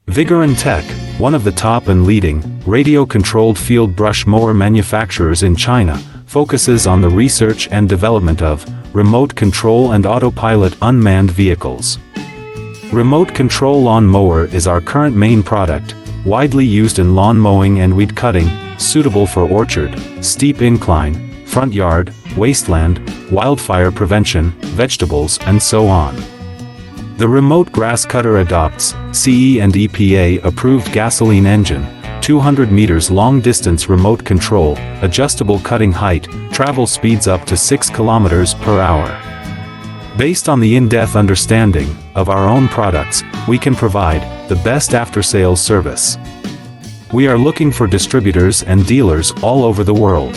Vigorun Tech, one of the top and leading, radio-controlled field brush mower manufacturers in China, focuses on the research and development of remote control and autopilot unmanned vehicles. Remote control lawn mower is our current main product, widely used in lawn mowing and weed cutting, suitable for orchard, steep incline, front yard, wasteland, wildfire prevention, vegetables, and so on. The remote grass cutter adopts CE and EPA approved gasoline engine, 200 meters long distance remote control, adjustable cutting height, travel speeds up to 6 kilometers per hour. Based on the in-depth understanding of our own products, we can provide the best after-sales service. We are looking for distributors and dealers all over the world.